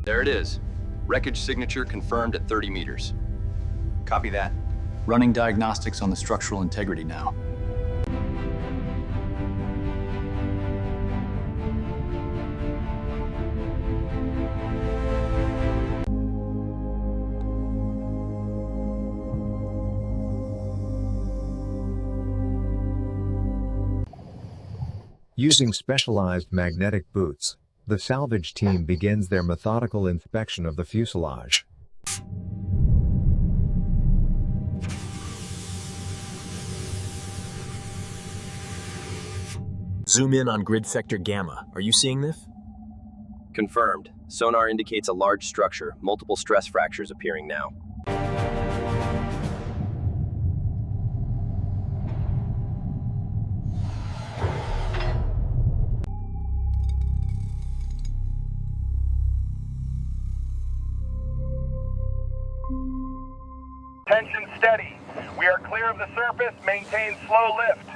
There it is. Wreckage signature confirmed at 30 meters. Copy that. Running diagnostics on the structural integrity now. Using specialized magnetic boots, the salvage team begins their methodical inspection of the fuselage. Zoom in on grid sector Gamma. Are you seeing this? Confirmed. Sonar indicates a large structure, multiple stress fractures appearing now. Tension steady. We are clear of the surface. Maintain slow lift.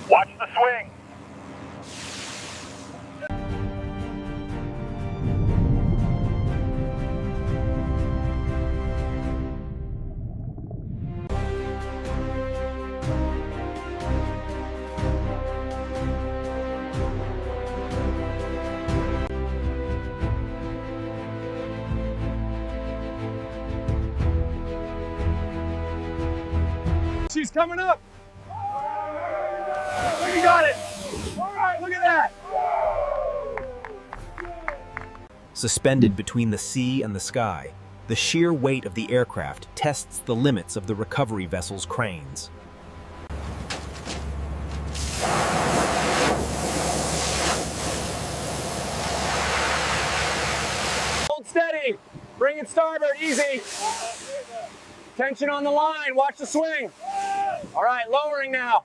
Watch the swing. She's coming up. We got it. All right, look at that. Suspended between the sea and the sky, the sheer weight of the aircraft tests the limits of the recovery vessel's cranes. Hold steady. Bring it starboard, easy. Tension on the line, watch the swing. All right, lowering now.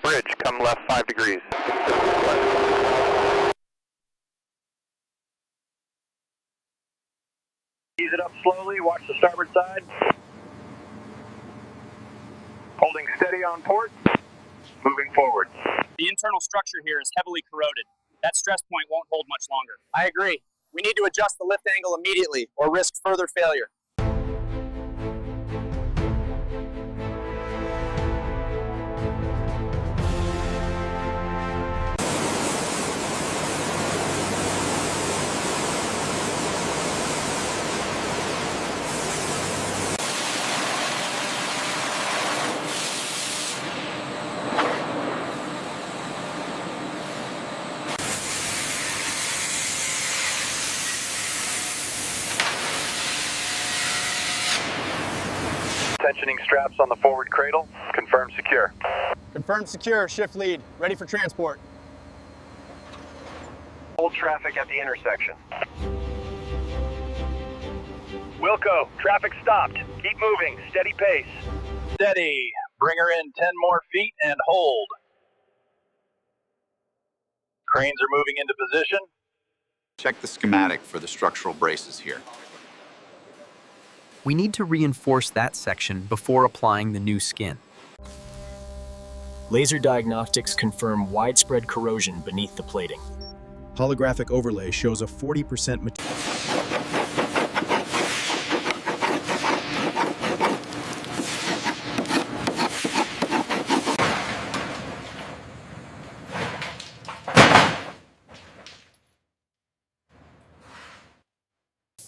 Bridge, come left 5 degrees. Ease it up slowly, watch the starboard side. Holding steady on port. Moving forward. The internal structure here is heavily corroded. That stress point won't hold much longer. I agree. We need to adjust the lift angle immediately or risk further failure. Tensioning straps on the forward cradle. Confirm secure. Confirmed secure, shift lead, ready for transport. Hold traffic at the intersection. Wilco, traffic stopped. Keep moving, steady pace. Steady. Bring her in 10 more feet and hold. Cranes are moving into position. Check the schematic for the structural braces here. We need to reinforce that section before applying the new skin. Laser diagnostics confirm widespread corrosion beneath the plating. Holographic overlay shows a 40% material.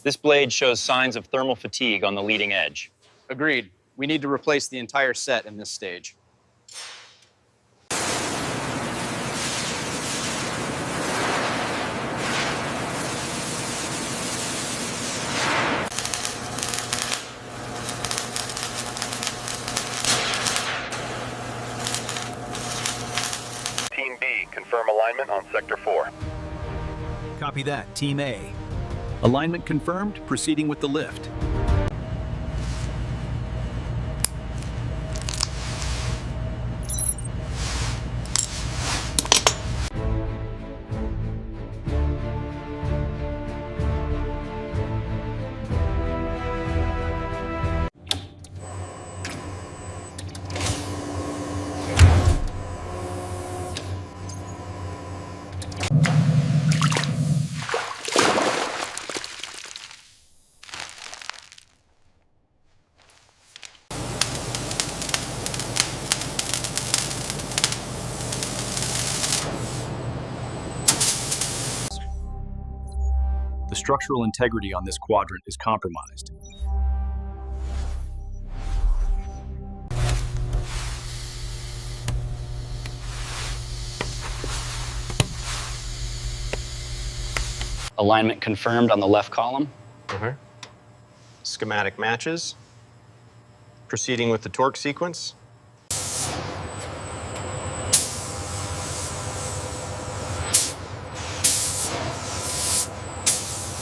This blade shows signs of thermal fatigue on the leading edge. Agreed. We need to replace the entire set in this stage. Team B, confirm alignment on Sector 4. Copy that, Team A. Alignment confirmed, proceeding with the lift. The structural integrity on this quadrant is compromised. Alignment confirmed on the left column. Schematic matches. Proceeding with the torque sequence.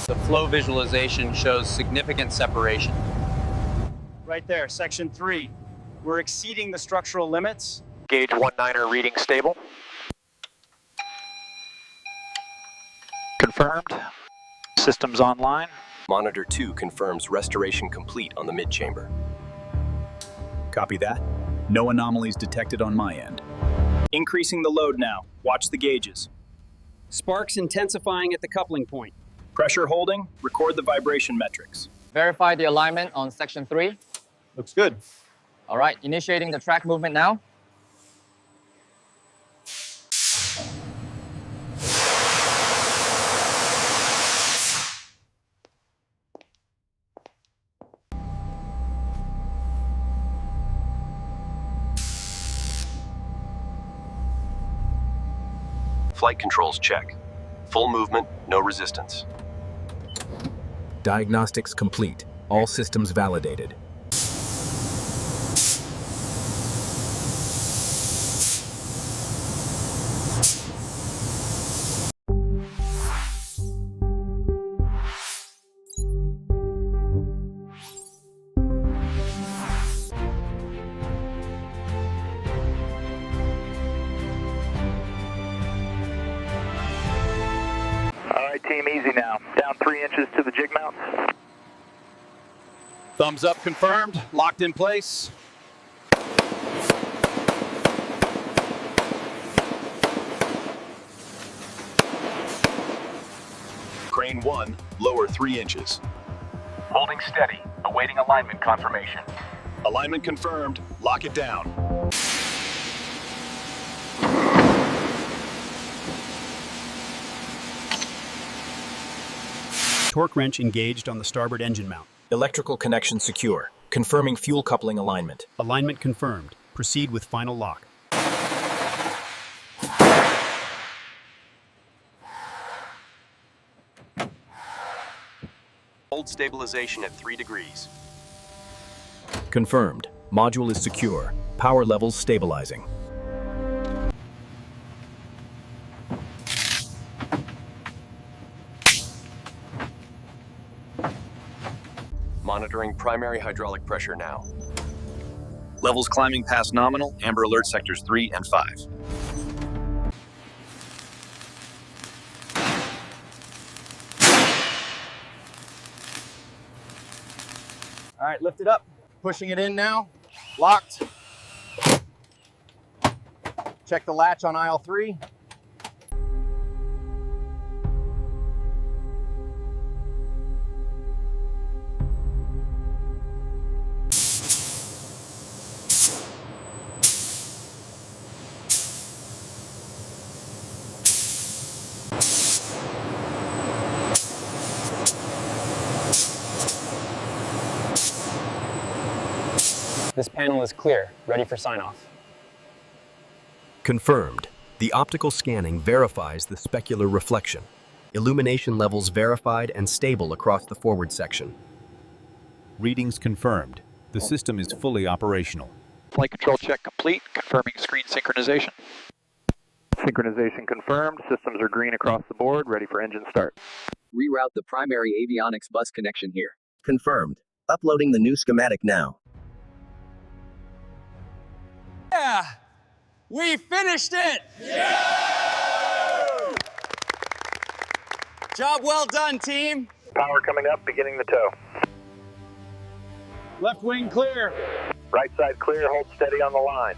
The flow visualization shows significant separation. Right there, section 3. We're exceeding the structural limits. Gauge 19er reading stable. Confirmed. Systems online. Monitor 2 confirms restoration complete on the mid-chamber. Copy that. No anomalies detected on my end. Increasing the load now. Watch the gauges. Sparks intensifying at the coupling point. Pressure holding. Record the vibration metrics. Verify the alignment on section 3. Looks good. All right, initiating the track movement now. Flight controls check. Full movement, no resistance. Diagnostics complete. All systems validated. Team, easy now. Down 3 inches to the jig mount. Thumbs up confirmed. Locked in place. Crane 1, lower 3 inches. Holding steady, awaiting alignment confirmation. Alignment confirmed. Lock it down. Torque wrench engaged on the starboard engine mount. Electrical connection secure. Confirming fuel coupling alignment. Alignment confirmed. Proceed with final lock. Hold stabilization at 3 degrees. Confirmed. Module is secure. Power levels stabilizing. Monitoring primary hydraulic pressure now. Levels climbing past nominal. Amber alert sectors 3 and 5. All right, lift it up. Pushing it in now. Locked. Check the latch on aisle 3. This panel is clear, ready for sign-off. Confirmed. The optical scanning verifies the specular reflection. Illumination levels verified and stable across the forward section. Readings confirmed. The system is fully operational. Flight control check complete, confirming screen synchronization. Synchronization confirmed, systems are green across the board, ready for engine start. Reroute the primary avionics bus connection here. Confirmed. Uploading the new schematic now. Yeah! We finished it! Yeah! Job well done, team. Power coming up, beginning the tow. Left wing clear. Right side clear, hold steady on the line.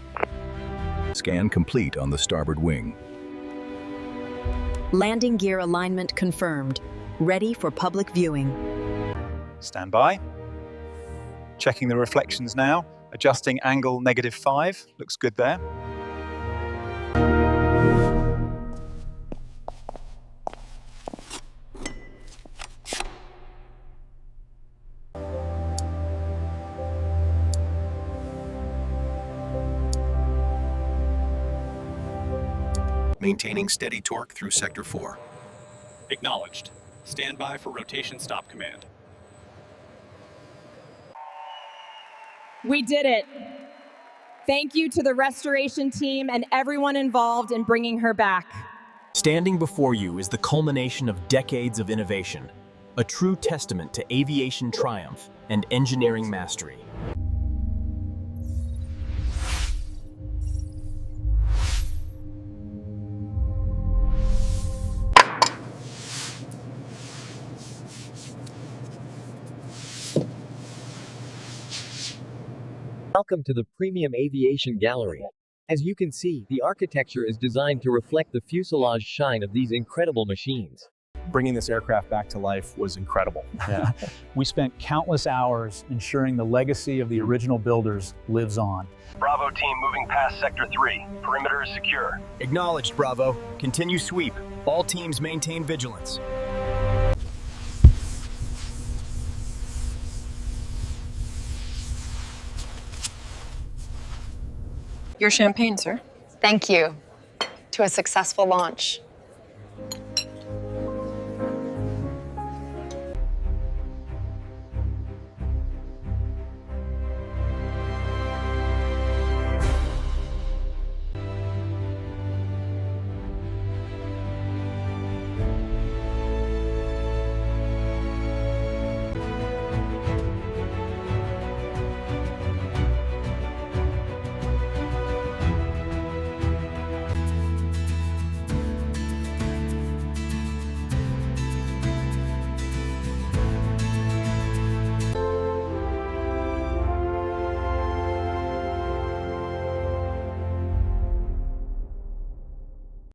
Scan complete on the starboard wing. Landing gear alignment confirmed. Ready for public viewing. Stand by. Checking the reflections now. Adjusting angle -5. Looks good there. maintaining steady torque through Sector 4. Acknowledged. Stand by for rotation stop command. We did it. Thank you to the restoration team and everyone involved in bringing her back. Standing before you is the culmination of decades of innovation, a true testament to aviation triumph and engineering mastery. Welcome to the Premium Aviation Gallery. As you can see, the architecture is designed to reflect the fuselage shine of these incredible machines. Bringing this aircraft back to life was incredible. Yeah. We spent countless hours ensuring the legacy of the original builders lives on. Bravo team moving past Sector 3. Perimeter is secure. Acknowledged, Bravo. Continue sweep. All teams maintain vigilance. Your champagne, sir. Thank you. To a successful launch.